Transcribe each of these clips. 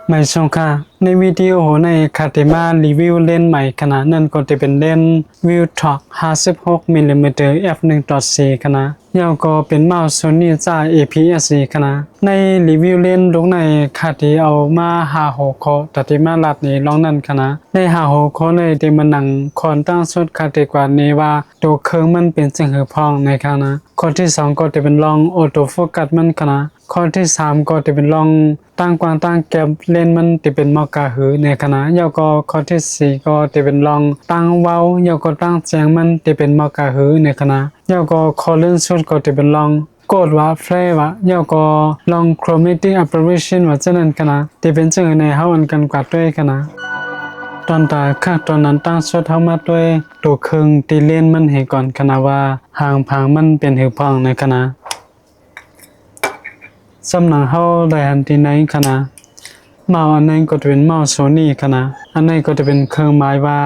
ไม่ชงค่ะในวิดีโอในคาเตมารีวิวเลนส์ใหม่ขนาดนั้นก็จะเป็นเลนส์วิวท็อก56 มิลลิเมตร f1.4 ขนาดยาวก็เป็นเมาส์ Sony จาก APS-C ขนาดในรีวิวเลนส์ลงในคาที่เอามาหาหัวข้อตัดมาลัดนี้ลองนั่นขนาดในหาหัวข้อในที่มันหนังคอนตั้งสุดคาที่กว่านี้ว่าตัวเครื่องมันเป็นสิ่งหือพองในขณะข้อที่2ก็จะเป็นลองออโต้โฟกัสมันขนาดข้อที่3ก็จะเป็นลองตั้งกว้างตั้งแก็บเลนมันจะเป็นมอกาหือในขณะยาวก็ข้อที่4ก็จะเป็นลองตั้งเว้ายาวก็ตั้งแสงมันจะเป็นมอกาหือในขณะยาวก็ข้อเล่นสุดก็จะเป็นลองกดว่าเฟรว่ายาวก็ลอง chromatic aberration ว่าจะนั้นขณะจะเป็นจังในเฮาอันกันกว่าด้วยขณะตอนตาข้างตอนนั้นตั้งสุดเฮามาด้วยตัวเครื่องที่เลนมันให้ก่อนขณะว่าหางผางมันเป็นหือพองในขณะสำนักเฮาได้อันที่ไหนขนาดเมาส์อันนั้นก็จะเป็นเมาส์ Sony ขนาดอันนั้นก็จะเป็นเครื่องหมายว่า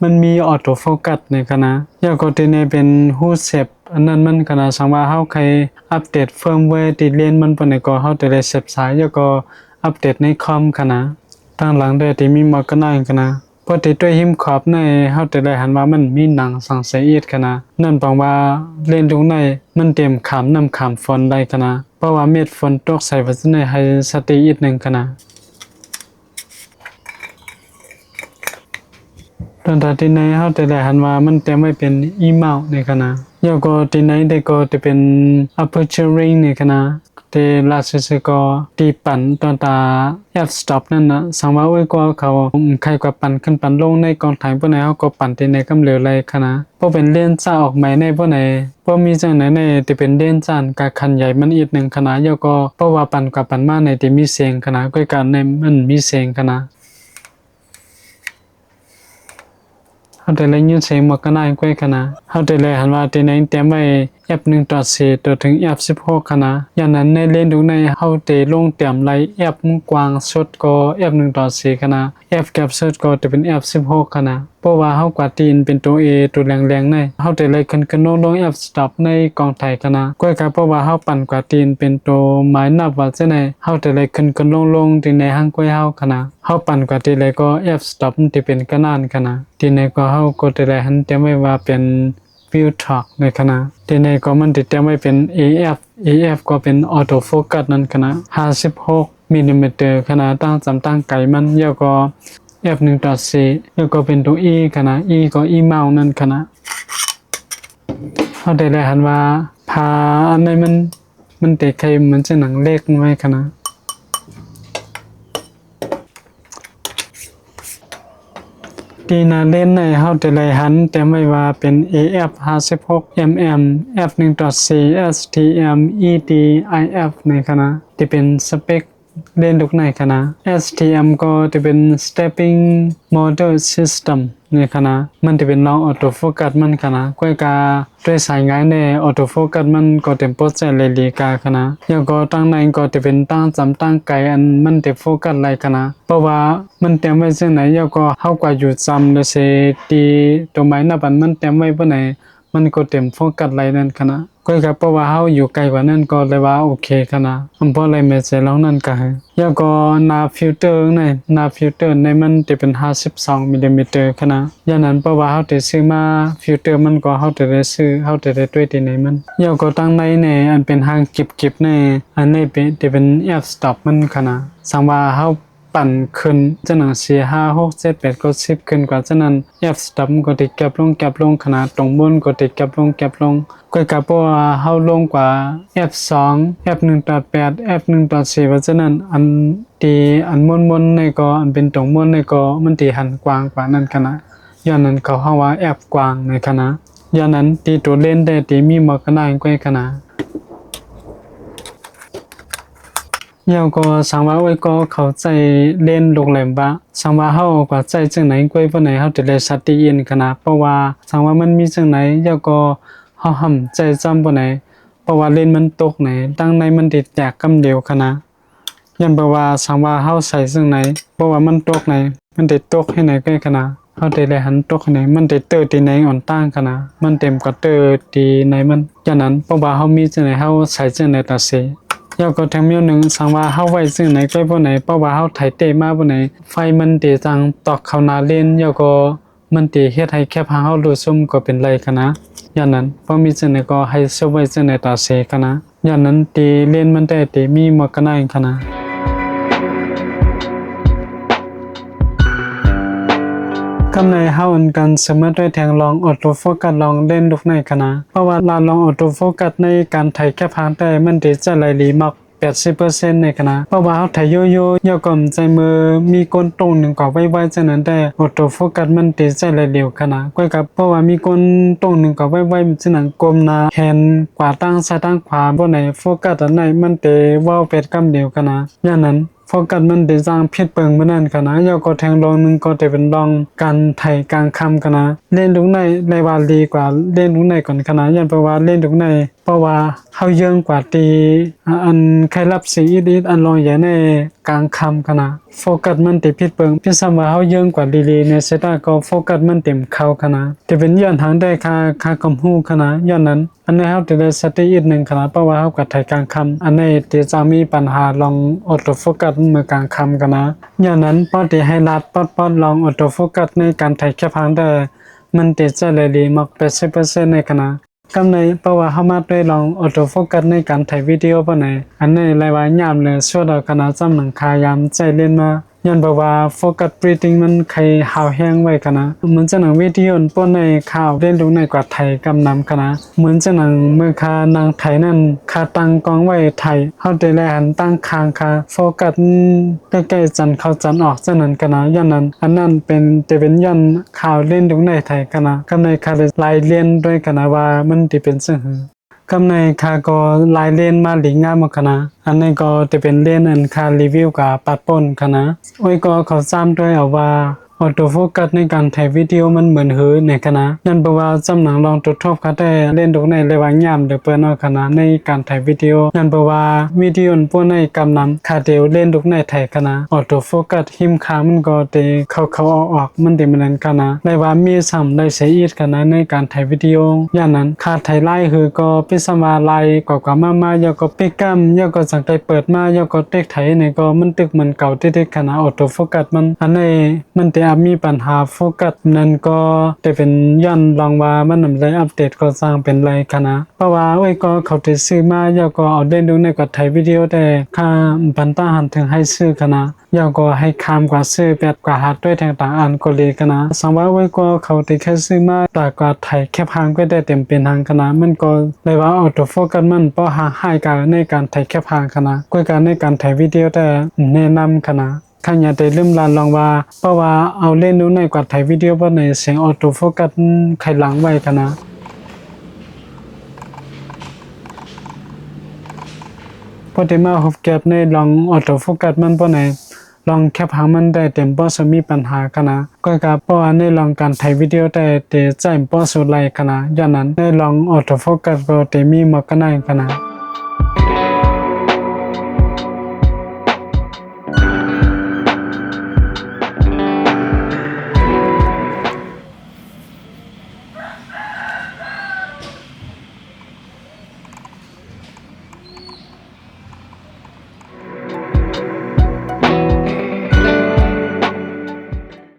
มันมีออโต้โฟกัสในขนาดแล้วก็ที่นี่เป็นฮู้เซฟอันนั้นมันขนาดสังว่าเฮาใครอัปเดตเฟิร์มแวร์ที่เรียนมันปานใดก็เฮาจะได้เซฟสายแล้วก็อัปเดตในคอมขนาดทางหลังได้ที่มีหมอกกันได้ขนาดพอที่ด้วยหิมขอบในเฮาจะได้หันว่ามันมีหนังสังเสียดขนาดนั่นแปลว่าเล่นตรงในมันเตรียมขามนำขามฝนได้ขนาดเพราะว่าเม็ดฝนตกใส่วัสดุให้สติอีกหนึ่งขณะตอนที่ในเฮาจะได้หันว่ามันเต็มไว้เป็นอีเมาในขณะแล้วก็ที่ไหนได้ก็จะเป็น aperture ring ในขณะที่ล่าสุดก็ที่ปั่นตอนตา f stop นั่นนะสังว่าไว้ก็เขาใครกว่าปั่นขึ้นปั่นลงในกองถ่ายพวกไหนเฮาก็ปั่นที่ในกำเหลวไรขณะพวกเป็นเล่นซ่าออกใหม่ในพวกไหนพวกมีจังไหนในที่เป็นเล่นซ่านกะคันใหญ่มันอีกหนึ่งขณะแล้วก็เพราะว่าปั่นกับปั่นมาในที่มีเสียงขณะก็การในมันมีเสียงขณะเฮาได้เลยยินเสียงหมวกกันได้ก้อยขนาดเฮาได้เลยหันว่าที่ไหนเตรียมไว้ f1.4 ตัวถึง f16 ขนาดอย่างนั้นในเล่นดูในเฮาได้ลงเตรียมไล่ f กว้างสุดก็ f1.4 ขนาด f แคบสุดก็จะเป็น f16 ขนาดเพราะว่าเฮากว่าตีนเป็นตัว A ตัวแรงๆในเฮาได้เลยขึ้นลง f stop ในกองไทยขนาดก้อยก็เพราะว่าเฮาปั่นกว่าตีนเป็นตัวหมายนับว่าจังได๋เฮาได้เลยขึ้นลงที่ในห้างก้อยเฮาขนาดเฮาปั่นกว่าตีเลยก็ f stop ที่เป็นกระนานขนาดที่ในก็เฮาก็ได้เลยหันเตรียมไว้ว่าเป็นวิวท็อกในขณะที่ในก็มันติดเตรียมไว้เป็น AF ก็เป็นออโต้โฟกัสนั่นขณะ56 มิลลิเมตรขณะตั้งจำตั้งไกลมันแล้วก็ f1.4 แล้วก็เป็นตัว E ขณะ E ก็ E เมาส์นั่นขณะเฮาได้หันว่าพาอันไหนมันติดใครมันจะหนังเล็กไว้ขณะที่นาเล่นในเฮาจะได้หันเต็มไว้ว่าเป็น AF 56 mm f1.4 STM EDIF ในขณะที่เป็นสเปคเล่นทุกในขณะ STM ก็จะเป็น Stepping Model System ในขณะมันจะเป็นลองออโต้โฟกัสมันขณะก้อยกาด้วยสายงานในออโต้โฟกัสมันก็เต็มโปรเซสเลยดีกาขณะแล้วก็ตั้งในก็จะเป็นตั้งจำตั้งไกลอันมันจะโฟกัสหลายขณะเพราะว่ามันเต็มไว้จังไหนแล้วก็เฮากว่าอยู่จำได้สิตีตัวไม้นับอันมันเต็มไว้บ่ไหนมันก็เต็มโฟกัสหลายนั่นขณะก็ครับเพราะว่าเฮาอยู่ไกลกว่านั้นก็เลยว่าโอเคขณะเพราะอะไรแม่ใส่ลองนั่นก็ให้แล้วก็หน้าฟิลเตอร์ในมันจะเป็น52 มิลลิเมตรขณะอย่างนั้นเพราะว่าเฮาได้ซื้อมาฟิลเตอร์มันก็เฮาจะได้ซื้อเฮาจะได้ด้วยที่ไหนมันแล้วก็ตั้งในอันเป็นหางกิบในอันนี้เป็นจะเป็น f stop มันขณะสังว่าเฮาปั่นขึ้นจังนั้น4 5 6 7 8ก็10ขึ้นกว่าจังนั้น f stop ก็ติดแก็บลงขนาดตรงบนก็ติดแก็บลงก็กับเพราะว่าเฮาลงกว่า f2 f1.8 f1.4 ว่าจังนั้นอันที่อันมนในก็อันเป็นตรงมนในก็มันที่หันกว้างกว่านั้นขนาดย้อนนั้นเขาเฮาว่า f กว้างในขณะย้อนนั้นที่ตัวเล่นได้ที่มีหมอกกันได้กว่าขนาดแล้วก็สังว่าไว้ก็เข้าใจเล่นโรงแรมว่าสังว่าเฮาก็ใจจังไหนกว่าบ่ไหนเฮาจะได้สติอินขนาดเพราะว่าสังว่ามันมีจังไหนแล้วก็เฮาห้ำใจจำบ่ไหนเพราะว่าเล่นมันตกไหนตั้งในมันติดแจกกำเดียวขนาดยันเพราะว่าสังว่าเฮาใส่จังไหนเพราะว่ามันตกไหนมันติดตกให้ไหนใกล้ขนาดเฮาได้หันตกให้ไหนมันติดเตอร์ที่ไหนอ่อนตั้งขนาดมันเต็มกว่าเตอร์ที่ไหนมันฉะนั้นเพราะว่าเฮามีจังไหนเฮาใส่จังไหนตัดสิ ยก็แถมมีหนึ่งสังว่าเฮาไว้ซึ่งไหนใกล้บ่ไหนเพราะว่าเฮาไถเตมาบ่ไหนไฟมันเตจังตอกเข้าหน้าเลนยก็มันเตเฮ็ดให้แคบหางเฮาดูซุ่มก็เป็นไรกันนะอย่างนั้นพอมีซึ่งไหนก็ให้ซบไว้ซึ่งไหนตาเสกันนะอย่างนั้นเตเลนมันได้เตมีหมวกกันได้กันนะกำในเฮาอันกันสามารถด้วยแทงลองออโต้โฟกัสลองเล่นลูกในคณะเพราะว่าลาลองออโต้โฟกัสในการถ่ายแคปหางได้มันได้จะไหลลีมัก80%ในคณะเพราะว่าเฮาถ่ายโยโย่ย่อก่อมใจมือมีก้นตรงหนึ่งก็ไว้ๆฉะนั้นได้ออโต้โฟกัสมันได้จะไหลเร็วคณะก้อยกับเพราะว่ามีก้นตรงหนึ่งก็ไว้ๆฉะนั้นก้มหน้าแฮนกว่าตั้งซ้ายตั้งขวาบ่ไหนโฟกัสอันไหนมันได้เว้าเป็ดกำเดียวคณะอย่างนั้นโฟกัสมันได้สร้างผิดเปิงมานั่นค่ะนะยอก็แทงลองนึงก็ได้เป็นลองการไถกลางคำค่ะนะเล่นลูกในว่าดีกว่าเล่นลูกในก่อนค่ะนะยันเพราะว่าเล่นลูกในเพราะว่าเฮาเยิงกว่าตีอันใครรับสีอีอันลองอย่าในกลางคำค่ะนะโฟกัสมันติผิดเปิงพี่ซ้ำว่าเฮาเยิงกว่าดีๆในเซตาก็โฟกัสมันเต็มเข้าค่ะนะจะเป็นย้อนทางได้ค่ากำฮู้ค่ะนะย้อนนั้นอันนี้เฮาจะได้สติอีกหนึ่งค่ะนะเพราะว่าเฮากับไถกลางคำอันนี้ที่จะมีปัญหาลองออโต้โฟกัสเมื่อกลางคำกันนะอย่างนั้นพอที่ให้รัดป๊อดลองออโต้โฟกัสในการถ่ายแคปหางได้มันติดจะเลยดีมัก80%ในขณะกำในเพราะว่าเฮามาได้ลองออโต้โฟกัสในการถ่ายวิดีโอบ่ไหนอันนี้หลายว่ายามเลยช่วยเราคณะจำหนังคายามใจเล่นมาย้อนบอกว่าโฟกัส breathing มันใครหาวแห้งไว้กันนะเหมือนจะหนังวิดีโอป้นในข่าวเล่นลงในกว่าไทยกำนำกันนะเหมือนจะหนังเมื่อคานางไทยนั่นคาตั้งกองไว้ไทยเฮาได้แลหันตั้งคางคาโฟกัสใกล้ๆจันเข้าจันออกจังนั้นกันนะย้อนนั้นอันนั้นเป็นย้อนข่าวเล่นลงในไทยกันนะกำในคาลายเลียนด้วยกันนะว่ามันสิเป็นซึ่งกำในคาก็ลายเล่นมาหลีงามคณะอันนี้ก็จะเป็นเล่นอันคารีวิวกับปัดป่นคณะโอ้ยก็เขาซ้ำด้วยเอาว่าออโต้โฟกัสในการถ่ายวิดีโอมันเหมือนหือในคณะยันบอกว่าจำหนังลองตรวจสอบค่ะได้เล่นดูในระหว่างยามเดี๋ยวเปิ้นเอาคณะในการถ่ายวิดีโอยันบอกว่าวิดีโอพวกในกำนำคาเดียวเล่นดูในถ่ายคณะออโต้โฟกัสหิมขามันก็เตเขาออกมันเดมันนั้นคณะได้ว่ามีซ้ำได้เสียอีกคณะในการถ่ายวิดีโออย่างนั้นคาถ่ายไล่คือก็เป็นสมาไล่กว่ามาย่อก็ปิกกัมย่อก็สังได้เปิดมาย่อก็เต็กไถในก็มันตึกเหมือนเก่าที่คณะออโต้โฟกัสมันอันนี้มันแต่มีปัญหาโฟกัสนั้นก็จะเป็นย้อนลองว่ามันนำได้อัปเดตก็สร้างเป็นไรคณะเพราะว่าก็เขาได้ซื้อมาย่อก็เอาเล่นดูในก็ถ่ายวิดีโอแต่ค่าปันต้าหันถึงให้ซื้อคณะย่อก็ให้คามกว่าซื้อแบบกว่าหัดด้วยต่างๆอันก็เลยคณะสังว่าก็เขาได้แค่ซื้อมาแต่ก็ถ่ายแคบหางก็ได้เต็มเป็นทางคณะมันก็เลยว่าออโต้โฟกัสมันป้อหาให้การในการถ่ายแคบหางคณะก็การในการถ่ายวิดีโอแต่แนะนำคณะข้างอย่าได้ลืมลองว่าเพราะว่าเอาเล่นดูในกว่าถ่ายวิดีโอบ่ในเสียงออโต้โฟกัสไขหลังไว้กันนะพอได้มาพบแก็บในลองออโต้โฟกัสมันบ่ในลองแคปหางมันได้เต็มบ่สมีปัญหากันนะก็กับเพราะว่าในลองการถ่ายวิดีโอได้เตใจบ่สุดไลกันนะอย่างนั้นในลองออโต้โฟกัสก็เตมีมากันได้กันนะ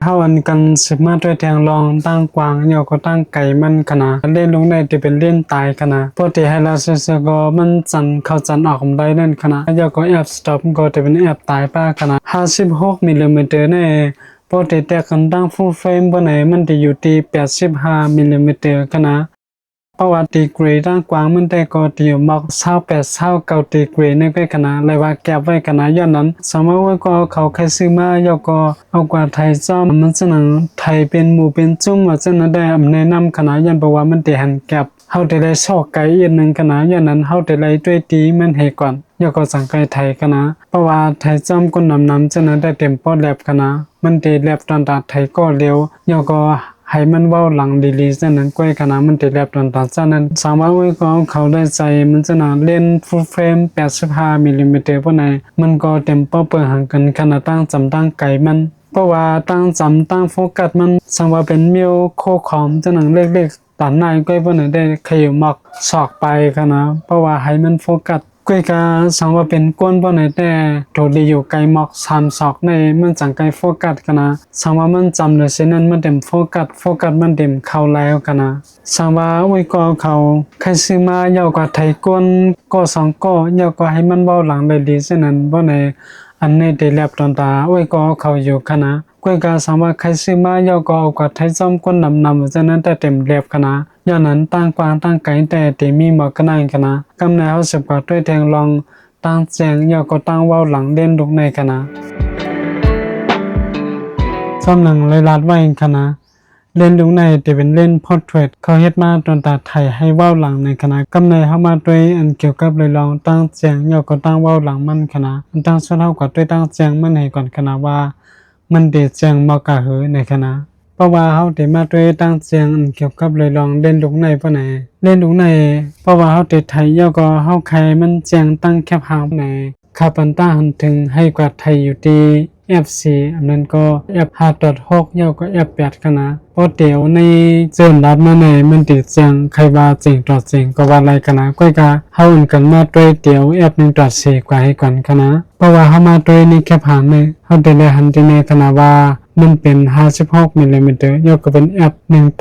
เฮาอันกันสามารถด้วยแทงลองตั้งกวางย่อก็ตั้งไก่มันคณะเล่นลงได้ที่เป็นเล่นตายคณะปกติให้เราเสก็มันจันเข้าจันออกได้นั่นคณะย่อก็แอปสต็อปก็จะเป็นแอปตายป้าคณะ56มิลลิเมตรในปกติแต่กันตั้งฟูลเฟรมบ่ไหนมันจะอยู่ที่85มิลลิเมตรคณะเพราะว่าดีกรีด้านกว้างมันได้ก็ที่อยู่มัก28-29ดีกรีในก็คณะเลยว่าแก็บไว้คณะย้อนนั้นสมมติว่าก็เขาใครซื้อมาย่อก็เอากว่าไทยซ้อมมันจะหนังไทยเป็นหมู่เป็นจุ่มว่าจะนั้นได้แนะนำคณะย้อนเพราะว่ามันได้หันแก็บเฮาได้ชอกไกอีกนึงคณะย้อนนั้นเฮาได้ด้วยตีมันให้ก่อนย่อก็สังไกไทยคณะเพราะว่าไทยซ้อมก็นำจะนั้นได้เต็มปอดแลบคณะมันได้แลบตอนตัดไทยก็เร็วย่อก็ให้มันเว้าหลังดีๆฉะนั้นก้อยคณะมันติดแลบตอนตัดฉะนั้นสามารถก็เขาได้ใจมันจะน่าเล่นฟูลเฟรม85มิลลิเมตรพวกไหนมันก็เต็มเป้าเปิดห่างกันขนาดตั้งจำตั้งไกลมันเพราะว่าตั้งจำตั้งโฟกัสมันสังว่าเป็นมิวโคคอมจะหนังเล็กๆตัดหน้าก้อยพวกไหนได้ขยับมักสอกไปคณะเพราะว่าให้มันโฟกัส ก้อยกาสังว่าเป็นก้นบ่ไหนแต่โดดอยู่ไกลหมอก3ศอกในมันจังไกลโฟกัสกันนะสังว่ามันจำเลยเส้นนั้นมันเต็มโฟกัสมันเต็มเข้าแล้วกันนะสังว่าโอ้ยก็เขาใครซื้อมาเยาวกว่าไทยก้นก็2ก็เยาวกว่าให้มันเว้าหลังได้ดีเส้นนั้นบ่ไหนอันนี้ได้แลบตอนตาโอ้ยก็เขาอยู่กันนะก้อยกาสังว่าใครซื้อมาเยาวก็เอากว่าไทยซ้อมก้นนำฉะนั้นแต่เต็มแลบกันนะย้อนนั้นตั้งกว้างตั้งไกลแต่ที่มีหมอกกันนั่นกันนะกำเนิดเฮาสิบกว่าด้วยแทงลองตั้งแจงเยาวก็ตั้งเว้าหลังเด่นลูกในกันนะซ้อมหนังเลยลาดไว้กันนะเล่นลูกในที่เป็นเล่นพอร์เทรตเขาเฮ็ดมาตอนตาไทยให้เว้าหลังในคณะกำเนิดเฮามาด้วยอันเกี่ยวกับเลยลองตั้งแจงเยาวก็ตั้งเว้าหลังมันคณะอันตั้งส่วนเฮาก็ด้วยตั้งแจงมันให้ก่อนคณะว่ามันได้แจงบ่กะหือในคณะเพราะว่าเฮาได้มาด้วยตั้งเสียงเกี่ยวกับเลยลองเล่นลูกในปะไหนเล่นลูกในเพราะว่าเฮาติดไทยเยาก็เฮาใครมันแจ้งตั้งแคบหางในคาปันต้าหันถึงให้กว่าไทยอยู่ที่ FC อันนั้นก็ F5.6 เยาก็ F8 กันนะเพราะเดี๋ยวในเจินรัดมาในมันติดแจ้งใครว่าจริงต่อจริงก็ว่าอะไรกันนะก้อยกะเฮาอุ่นกันมาด้วยเดี๋ยว F1.4 กว่าให้ก่อนกันนะเพราะว่าเฮามาด้วยในแคบหางในเฮาได้หันที่ในขณะว่ามันเป็น56มิลลิเมตรยกก็เป็น F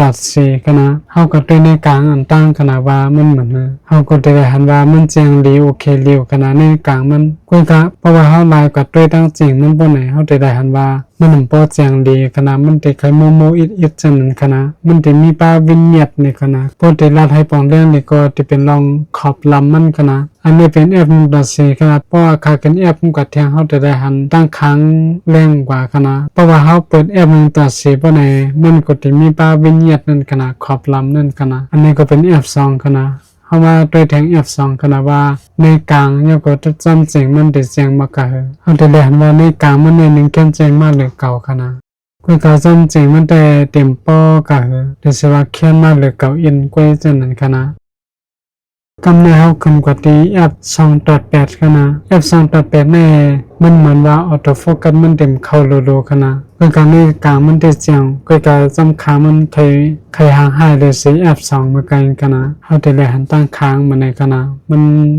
1.4กันนะเฮาก็ด้วยในกลางอันตั้งขนาดว่ามันเหมือนเฮาก็ได้หันว่ามันแจ้งดีโอเคเร็วขนาดในกลางมันก้อยกะเพราะว่าเฮาลายกับด้วยตั้งจริงมันบ่ไหนเฮาได้หันว่ามันบ่แจ้งดีขนาดมันได้ไขโมอิดจังนั้นขนาดมันได้มีปาวินเนียดในขนาดพอได้รัดให้ปองเรื่องนี่ก็ที่เป็นรองขอบลำมันขนาดอันนี้เป็น F 1.4ขนาดเพราะว่าค่ากัน F มันก็แทงเฮาได้หันตั้งค้างแรงกว่าขนาดเพราะว่าเฮาเปิด F 1.4บ่ไหนมันก็สิมีปาวินเนียดนั่นขนาดขอบลำนั่นขนาดอันนี้ก็เป็น F 2ขนาดเฮาว่าด้วยแทง F 2ขนาดว่าในกลางเนี่ยก็จะจำเสียงมันได้เสียงมากะเฮาได้เห็นว่าในกลางมันในนึงเข้มแจ้งมากเลยเก่าขนาดคุยกาจำจริงมันแต่เต็มป้อกะเดี๋ยวสิว่าเข้มมากเลยเก่าอินกวยจังนั้นขนาดกำเนิดเฮาขึ้นกว่าที่ F 2.8ขนาด F 2.8นี่มันเหมือนว่าออโต้โฟกัสมันเต็มเข้าโลขนาดคือการในกลางมันได้เสียงคือการจำค้างมันใครห่างหายเลยสิ F2 มาไกลกันนะเฮาได้เลยหันตั้งค้างมาในกันนะ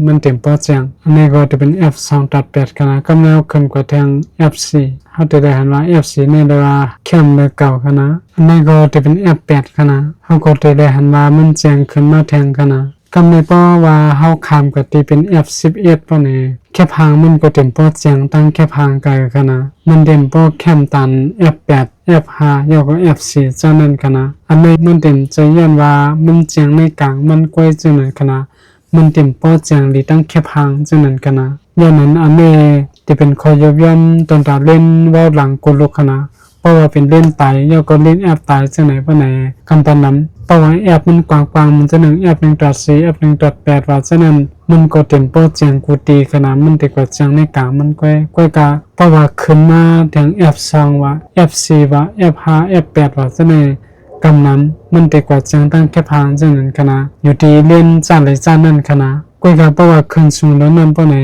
มันเต็มป้อเสียงอันนี้ก็จะเป็น F2.8 กันนะกำเนิดขึ้นกว่าทาง F4 เฮาได้เลยหันว่า F4 นี่เลยว่าเข้มเลยเก่ากันนะอันนี้ก็จะเป็น F8 กันนะเฮาก็ได้เลยหันว่ามันแจ้งขึ้นมาแทงกันนะกำในป้อว่าเฮาข้ามกับที่เป็น F11 ป้อนี่แค่พางมันก็เต็มป้อเสียงตั้งแค่พางไกลกันนะมันเต็มป้อแคมตัน F8 F5 ยกก็ F4 จังนั้นกันนะอันนี้มันเต็มใจยันว่ามันเสียงในกลางมันกว้จังนั้นกันนะมันเต็มป้อเสียงหรือตั้งแค่พางจังนั้นกันนะย้อนนั้นอันนี้ที่เป็นคอยยบย่ำตอนตาเล่นว่าหลังกุลกนะเพราะว่าเป็นเล่นตายยกก็เล่นแอปตายจังไหนป้อไหนคำปานนั้นเพราะว่าแอปมันกว้างๆมันจะ1 F 1.4 F 1.8 ว่าฉะนั้นมันก็เต็มโปรเจียงกูตีขนาดมันดีกว่าเจียงในกลางมันก้อยกะเพราะว่าขึ้นมาถึง F2 ว่า F4 ว่า F5 F8 ว่าฉะนั้นกำนั้นมันดีกว่าเจียงตั้งแค่พางจังนั้นขนาดอยู่ที่เล่นจานไหลจานนั้นขนาดก้อยกะเพราะว่าขึ้นสูงแล้วนั้นป้อไหน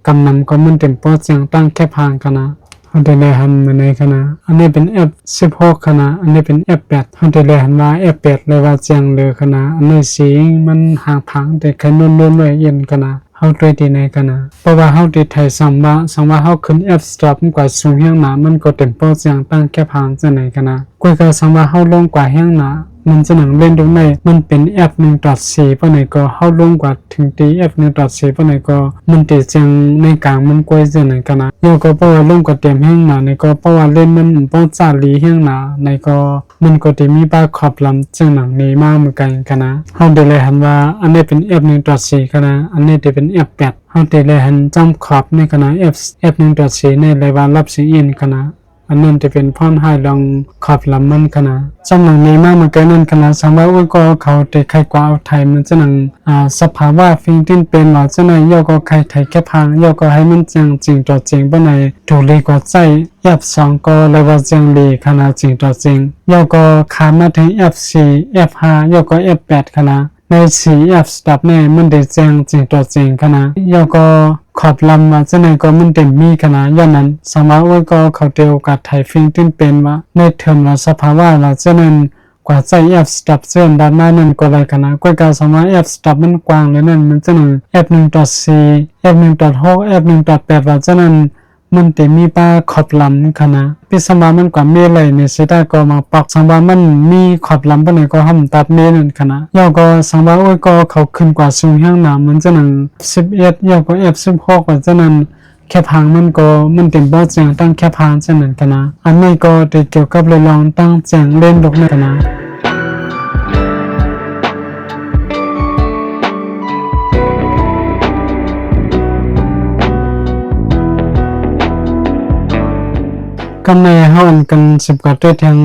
กำนั้นก็มันเต็มโปรเจียงตั้งแค่พางขนาดเฮาได้เลยหันมาในคณะอันนี้เป็น F16 คณะอันนี้เป็น F8 เฮาได้เลยหันว่า F8 เลยว่าเจียงเลยคณะอันนี้สีมันห่างพังแต่ใครนุ่นๆไว้เย็นคณะเฮาด้วยดีในคณะเพราะว่าเฮาได้ไทยสัมว่าเฮาขึ้น F stop กว่าสูงเฮียงหนามันก็เต็มโปรเจียงตั้งแค่พังจังไหนคณะกว่าก็สัมว่าเฮาลงกว่าเฮียงหนามันจะหนังเล่นตรงไหนมันเป็น F 1.4 ป้อไหนก็เฮาลงกว่าถึงตี F 1.4 ป้อไหนก็มันติจังในกลางมันกว้จังไหนกันนะโยก็เพราะว่าลงกว่าเต็มแห้งหนาในก็เพราะว่าเล่นมันป้องจ่าลีแห้งหนาในก็มันก็จะมีบาขอบลำจังหนังนี้มากเหมือนกันกันนะเฮาได้เลยหันว่าอันนี้เป็น F 1.4 กันนะอันนี้จะเป็น F8 เฮาได้เลยหันจำขอบในกันนะ F 1.4 ในเลยว่ารับสิอินกันนะอันนั้นจะเป็นพ่อนให้ลองขอบลำมันขนาดจำหนังนี้มากเหมือนกันนั่นขนาดสังว่าอุ้ยก็เขาเด็กใครกว่าเอาไทยมันจะหนังสภาวะฟิงติ้นเป็นหรอจะไหนโยก็ใครไทยแค่พังโยก็ให้มันจังจริงต่อจริงบ่ไหนถูกเลยกว่าใจF2 ก็เลยว่าจังดีขนาดจริงต่อจริงโยก็ขามาถึง F4 F5 โยก็ F8 ขนาดใน 4F stop เนี่ยมันได้แจ้งจริงตัวจริงขนาดยาก็ขอบลำมาจะไหนก็มันเต็มมีขนาดย้อนนั้นสามารถว่าก็เขาเดียวกับไทยฟิงติ้นเป็นว่าในเทอมว่าสภาวะเราจะนั้นก ว่าใจ F stop เส้นด้านหน้านั่นก็เลยกันนะก็การสามารถ F stop มันกว้างเลยนั่นมันจะหนึ่ง F1.4 F1.6 F1.8 ว่าจะนั้นมันจะมีป้าขอบลำขนาดพิสมามันกว่าเมเลยในเสดาก็มาปักสังว่ามันมีขอบลำปะไหนก็ห้ามตัดเมนั่นขนาดย่อก็สังว่าโอ้ยก็เขาขึ้นกว่าสูงห้างหนามันจะหนึ่ง11ย่อก็ F16 ว่าจะนั้นแค่พังมันก็มันเต็มบอสแจงตั้งแค่พังจะนั้นกันนะอันนี้ก็จะเกี่ยวกับเลยลองตั้งแจงเล่นลูกนั่นกันนะกำในเฮาอันกันสิบกว่าด้วยทาง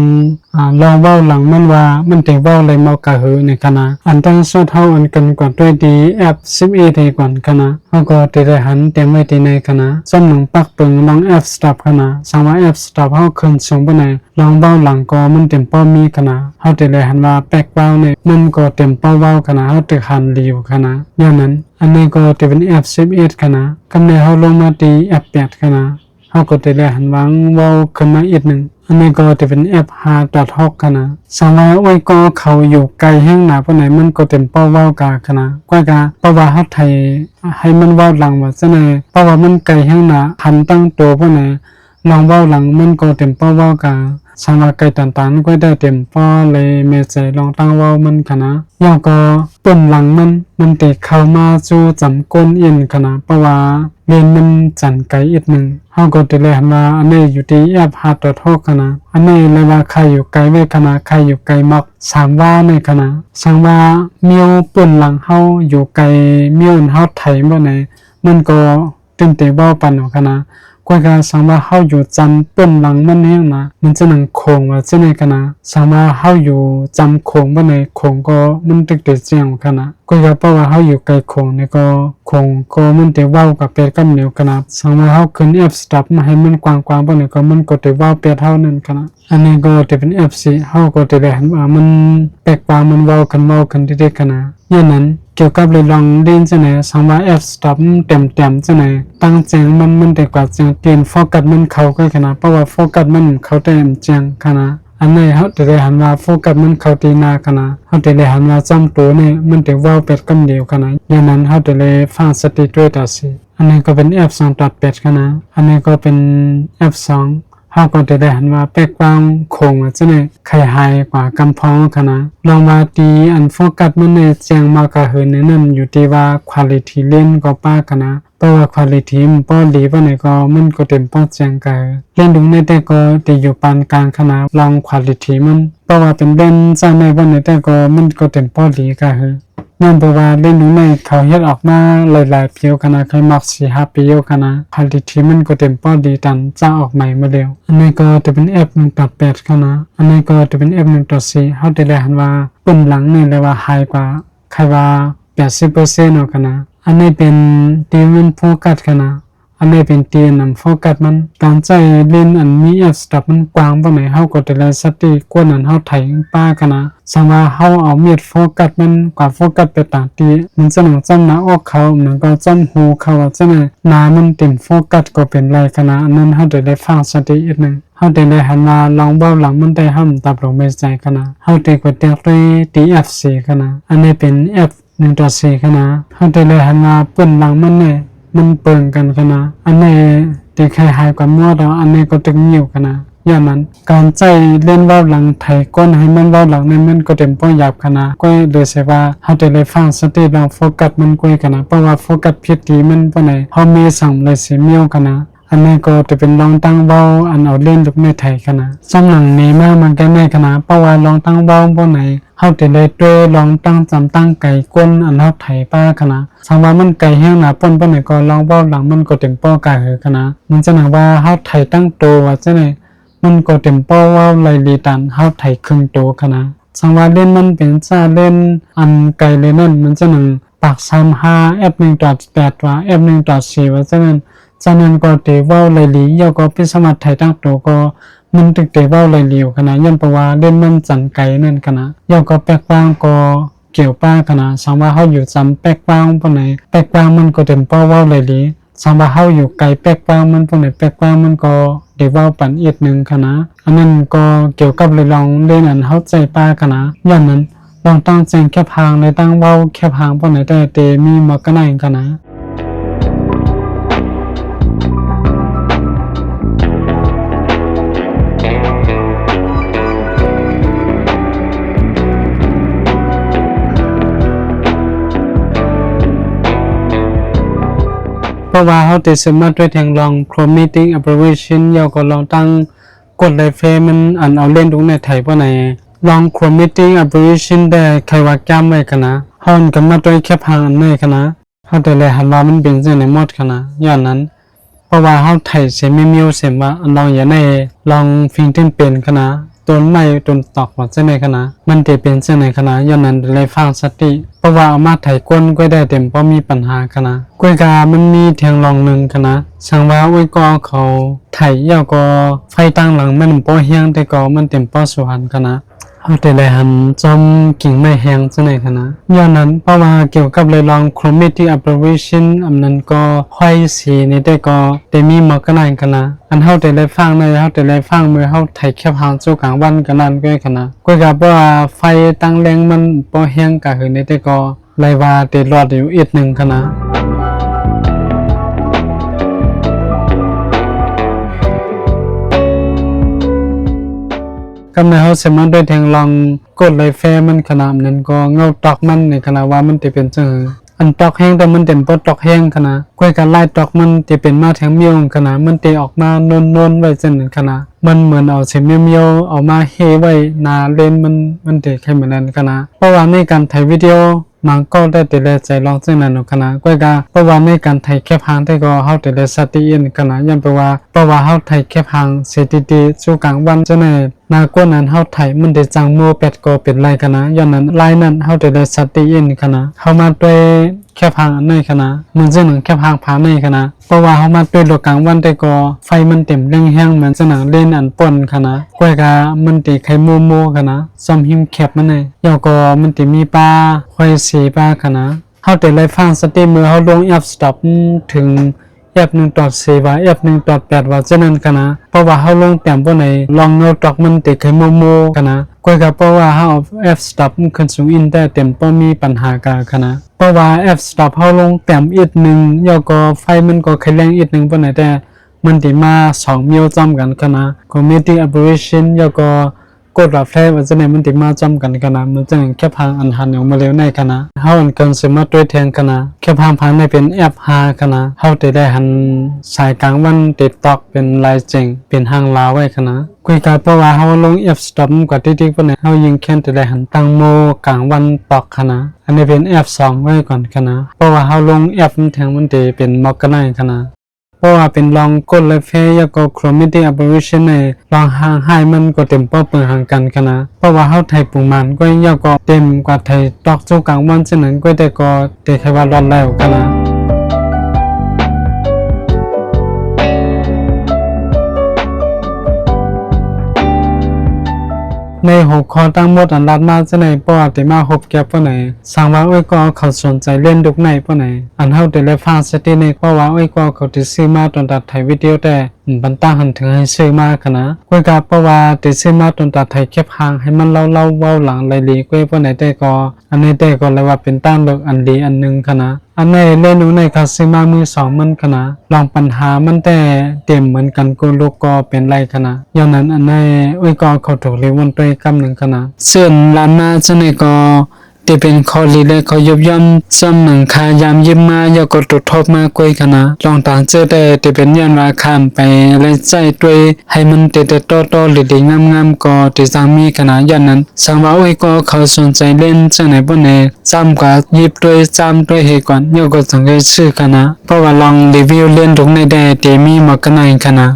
ลองเว้าหลังมันว่ามันถึงเว้าเลยเมากะหือในคณะอันตั้งสุดเฮาอันกันกว่าด้วยดีแอป11ดีกว่าคณะเฮาก็ได้หันเต็มไว้ที่ในคณะจำหนึ่งปักปึงลองแอปสต็อปคณะสังว่าแอปสต็อปเฮาขึ้นสูงปานใดลองเว้าหลังก็มันเต็มป้อมีคณะเฮาได้หันว่าแปลกเว้าเนี่ยมันก็เต็มป้อเว้าคณะเฮาตึกหันรีวคณะอย่างนั้นอันนี้ก็จะเป็นแอป11คณะกำในเฮาลงมาที่แอป8คณะเฮาก็ได้หันวางเว้าขึ้นมาอีกหนึ่งอันนี้ก็จะเป็นแอป5.6คณะสำหรับไว้ก็เขาอยู่ไกลแห่งหนาปานไหนมันก็เต็มเป้าเว้ากาคณะกว่ากะเพราะว่าเฮาไทยให้มันเว้าหลังว่าซะแน่เพราะว่ามันไกลแห่งหนาหันตั้งตัวปานไหนลองเว้าหลังมันก็เต็มเป้าเว้ากาสำหรับไกลต่างๆก็ได้เต็มเป้าเลยแม่ใจลองตั้งเว้ามันคณะย่อก็ต้นหลังมันติเข้ามาสู่จำก้นอินคณะเพราะว่าเรียนมันจันไกลอีกหนึ่งเฮาก็ได้หันว่าอันนี้อยู่ที่แอป5.6คณะอันนี้เลยว่าใครอยู่ไกลไว้คณะใครอยู่ไกลมักสามว่าในคณะสังว่าเมียวป่นหลังเฮาอยู่ไกลเมียวเฮาไถบ่ไหนมันก็ตึงเตเว้าปันคณะกว่าการสังว่าเฮาอยู่จำป่นหลังมันแห้งนะมันจะนังโคงว่าจะในคณะสังว่าเฮาอยู่จำโคงบ่ไหนโคงก็มันตึกเตเจียงคณะก็อย่าเพราะว่าเฮาอยู่ไกลโคงนี่ก็โคงก็มันได้เว้ากับเป็ดกับเหนียวคณะสังว่าเฮาขึ้นแอปสต็อปมาให้มันกว้างๆบ่ไหนก็มันก็ได้เว้าเป็ดเฮานั่นคณะอันนี้ก็จะเป็นแอปสิเฮาก็ได้เห็นว่ามันแปลกว่ามันเว้ากันได้ๆคณะอย่างนั้นเกี่ยวกับเลยลองเล่นจะไหนสังว่าแอปสต็อปเต็มจะไหนตั้งแจงมันได้กว่าแจงเตียนโฟกัสมันเข้าก็ขนาดเพราะว่าโฟกัสมันเข้าเต็มแจงขนาดอันนี้เฮาได้หันว่าโฟกัสมันเข้าตีนาขนาดเฮาได้หันว่าจำตัวนี่มันได้เว้าเป็ดกำเดียวขนาดอย่างนั้นเฮาได้ฟังสติด้วยตาสิอันนี้ก็เป็นแอป2.8ขนาดอันนี้ก็เป็นแอป2เฮาก็ได้หันว่าแปลกวางโคงจะไหนไข่หายกว่ากำพองขนาดลองมาตีอันโฟกัสมันในแจงมากะเหินนั่นอยู่ที่ว่าควอลิตี้เล่นก็ป้าขนาดเพราะว่าควอลิตี้มันป้อดีปานไหนก็มันก็เต็มป้อแจงกะเล่นดูในแต่ก็ตีอยู่ปานกลางขนาดลองควอลิตี้มันเพราะว่าเป็นเล่นจ้าในวันไหนแต่ก็มันก็เต็มป้อดีกะเฮนั่นเพราะว่าเล่นดูในเขาเฮ็ดออกมาหลายๆปีขนาดเคยมัก4-5ปีขนาดควอลิตี้มันก็เต็มป้อดีตันจ้าออกใหม่มาแล้วอันนี้ก็จะเป็นแอป1.8ขนาดอันนี้ก็จะเป็นแอป1.4เฮาได้หันว่าปุ่นหลังนี่เลยว่าไฮกว่าใครว่า 80% เอาขนาดอันนี้เป็นตีมันโฟกัสขนาดอันนี้เป็นตีนำโฟกัสมันการใจเล่นอันมีแอปสต็อปมันกว้างปานไหนเฮาก็ได้สติกว่านั้นเฮาไถป้ากันนะสังว่าเฮาเอาเม็ดโฟกัสมันกว่าโฟกัสไปต่างตีมันจะหนังจำหน้าออกเขามันก็จำหูเขาว่าจะไหนหน้ามันเต็มโฟกัสก็เป็นไรขนาดอันนั้นเฮาได้ฟังสติอีกนึงเฮาได้หันมาลองเบ้าหลังมันได้ห้ำตับลงไม่ใจขนาดเฮาได้กดเตกเลย TFC ขนาดอันนี้เป็น F 1.4ขนาดเฮาได้หันมาเปิ้นหลังมันเนี่ยมันเปิงกันขนาดอันนี้ตีใครหายกว่ามั่วดอกอันนี้ก็ตึงหิวขนาดอย่างนั้นการใจเล่นเว้าหลังไทยก้นให้มันเว้าหลังนั้นมันก็เต็มป้อหยาบขนาดก็เลยเสียว่าเฮาได้ฟังสติลองโฟกัสมันก้อยขนาดเพราะว่าโฟกัสผิดที่มันปานไหนเฮามีสั่งเลยสิเมียวขนาดอันนี้ก็จะเป็นลองตั้งเว้าอันเอาเล่นลูกในไทยขนาดสำหลังนี้มามันก็ในขนาดเพราะว่าลองตั้งเว้าบ่ไหนเฮาได้ด้วยลองตั้งจำตั้งไก่ก้นอันเฮาไถป้าขนาดสังว่ามันไก่แห้งหนาป่นปานไหนก็ลองเว้าหลังมันก็เต็มป้อกายขนาดมันจะหนังว่าเฮาไถตั้งโตว่าจังได๋มันก็เต็มป้อว่าไหลลีตันเฮาไถครึ่งโตขนาดสังว่าเล่นมันเป็นซ่าเล่นอันไก่เลยนั่นมันจะหนังปาก35 F1.8 ว่า F1.4 ว่าจังนั้นจากนั้นก็เตเว้าไหลลียก็พิสมัติไถตั้งโตก็มันตึกเตเว้าไหลลีขนาดยันเพราะว่าเล่นมันจันไก่นั่นขนาดยก็แปลกวางก็เกี่ยวป้าขนาดสังว่าเฮาอยู่จำแปลกวางปานไหนแปลกวางมันก็เต็มป้อเว้าไหลลีสังว่าเฮาอยู่ไกลแปลกวางมันปานไหนแปลกวางมันก็ เดี๋ยวเว้าปันอีกหนึ่งคณะอันนั้นก็เกี่ยวกับเลยลองเล่นอันเข้าใจป้าคณะย้อนนั้นลองตั้งแจงแค่พางในตั้งเว้าแค่พางป้อนไหนแต่เตมีหมอกกันไหนคณะเพราะว่าเขาติดสมัครด้วยทางลอง chromatic aberration ยาวก็ลองตั้งกดไลเฟมันอันเอาเล่นตรงในไทยเพราะในลอง chromatic aberration ได้ใครว่าแก้มไว้กันนะเขากำมาด้วยแค่พังอันนี้กันนะเขาแต่เลยหันว่ามันเป็นเส้นในหมดกันนะย้อนนั้นเพราะว่าเขาไทยเสียไม่มีเสียว่าอันลองอย่างในลองฟิงเทนเป็นกันนะต้นไม้ต้นตอกว่าเส้นในคณะมันจะเป็นเส้นในคณะย้อนนั้นเลยฟังสติเพราะว่าเอามาไถก้นก็ได้เต็มเพราะมีปัญหาคณะก้อยกามันมีเทียงรองหนึ่งคณะสังว่าไว้ก็เขาไถยาวก็ไฟตั้งหลังมันป้อเฮียงแต่ก็มันเต็มป้อสุหันคณะเอาแต่เลยหันจอมกิ่งไม้แห้งเส้นในคณะย้อนนั้นเพราะว่าเกี่ยวกับเลยลอง chromatic aberration อันนั้นก็ค่อยสีนี่แต่ก็ได้มีหมอกกันไหนคณะอันเฮาแต่เลยฟังในเฮาแต่เลยฟังมือเฮาไถแคบหางสู่กลางวันกันนั้นก็คณะก็กับว่าไฟตั้งแรงมันป้อเฮียงก็คือนี่แต่ก็เลยว่าได้รอดอยู่อีกหนึ่งคณะกำเนิดเขาเสมาด้วยแทงลองกดไลเฟมันขนาดนั้นก็เงาตอกมันในขณะว่ามันจะเป็นจังอันตอกแห้งแต่มันเต็มปอตอกแห้งขนาดก้อยการไล่ตอกมันจะเป็นมาแทงเมียวขนาดมันจะออกมาโนนไว้จังขนาดมันเหมือนเอาเสียเมียวออกมาเฮไว้นาเลนมันจะแค่เหมือนนั้นขนาดเพราะว่าในการถ่ายวิดีโอมันก็ได้แต่ละใจลองจังนั้นขนาดก้อยกาเพราะว่าในการถ่ายแคบหางแต่ก็เฮาแต่ละสติอินขนาดยังแปลว่าเพราะว่าเฮาถ่ายแคบหางเสถิติสู่กลางวันจังนั้นนากว่านั้นเฮาไถมันได้จังโมเป็ดก็เป็นไรกันนะย้อนนั้นลายนั้นเฮาได้สติอินกันนะเฮามาด้วยแค่พังอันนี้กันนะมันจะหนังแค่พังผาในกันนะเพราะว่าเฮามาด้วยโลกกลางวันแต่ก็ไฟมันเต็มเร่งแห้งเหมือนจะหนังเล่นอันป่นกันนะก้อยกามันติไข่โมกันนะซอมหิมแคบมันเลยยาวก็มันติมีปลาควายสีปลากันนะเฮาได้ฟังสติมือเฮาลงแอปสต็อปถึงF1.4 ว่า F1.8 ว่าจะนั้นกันนะเพราะว่าเฮาลงแต้มบ่ไหนลองเงาตอกมันติไข่โมกันนะก็ก็เพราะว่าเฮา F stop มันขึ้นสูงอินแต่เต็มบ่มีปัญหากะกันนะเพราะว่า F stop เฮาลงแต้มอีกนึงยอก็ไฟมันก็ไข่แรงอีกนึงบ่ไหนแต่มันติมา2มิวจำกันกันนะ chromatic aberration ยอก็กดรับแท้ว่าจะไหนมันติมาจำกันกันนะมันจะแค่พังอันหันออกมาเร็วในกันนะเฮาอันกันสามารถด้วยแทงกันนะแค่พังในเป็น F5 กันนะเฮาได้หันสายกลางวันติดตอกเป็นลายเจ๋งเป็นหางลาวไว้กันนะคุยกันเพราะว่าเฮาลง F stop กว่าที่ๆปานเฮายิงแค่นได้หันตั้งโมกลางวันตอกกันนะอันนี้เป็น F2 ไว้ก่อนกันนะเพราะว่าเฮาลง F แทงมันติเป็นมอกกันได้กันนะเพราะว่าเป็นลองกดไลเฟยก็ chromatic aberration ในลองห่างให้มันก็เต็มป้อเปิดห่างกันกันนะเพราะว่าเฮาไทยปุ่งมันก็ยาวก็เต็มกว่าไทยตอกสู่กลางวันฉะนั้นก็ได้ก็ได้แค่ว่ารอดแล้วกันนะในหัวข้อตั้งหมดอันรัดมาจะในปอดแต่มาหบแก็บปอไหนสังว่าอ้อยก็เขาสนใจเล่นดุกในปอไหนอันเฮาแต่ละฟังสติในเพราะว่าอ้อยก็เขาติซื้อมาตอนตัดถ่ายวิดีโอแต่บันตั้งหันถึงให้ซื้อมากันนะก้อยกาเพราะว่าติซื้อมาตอนตัดถ่ายแคบหางให้มันเล่าเว้าหลังไรลีก้อยปอไหนแต่ก็อันนี้แต่ก็เลยว่าเป็นตั้งเลิกอันดีอันนึงกันนะอันในเล่นในคาซื้อมามือ2มันกันนะลองปัญหามันแต่เต็มเหมือนกันกูลูกก็เป็นไรกันนะย้อนนั้นอันในอ้อยก็เขาถูกเรียกวันด้วยกำหนึ่งกันนะส่วนล้านมาจะในก็ที่เป็นข้อลีเลยเขายบย่ำซ้ำหนังคายามยิ้มมาอย่ากดตุทบมากกว่ากันนะลองต่างเจอแต่ที่เป็นยันว่าข้ามไปเลยใจด้วยให้มันเตะโตหรือดีงามก็ที่สามีกันนะยันนั้นสังว่าอ้อยก็เขาสนใจเล่นจะไหนบ่ไหนซ้ำกว่ายิบด้วยซ้ำด้วยเหตุก่อนอย่าก็ต้องได้ชื่อกันนะเพราะว่าลองรีวิวเล่นตรงในแดที่มีมากันไหนกันนะ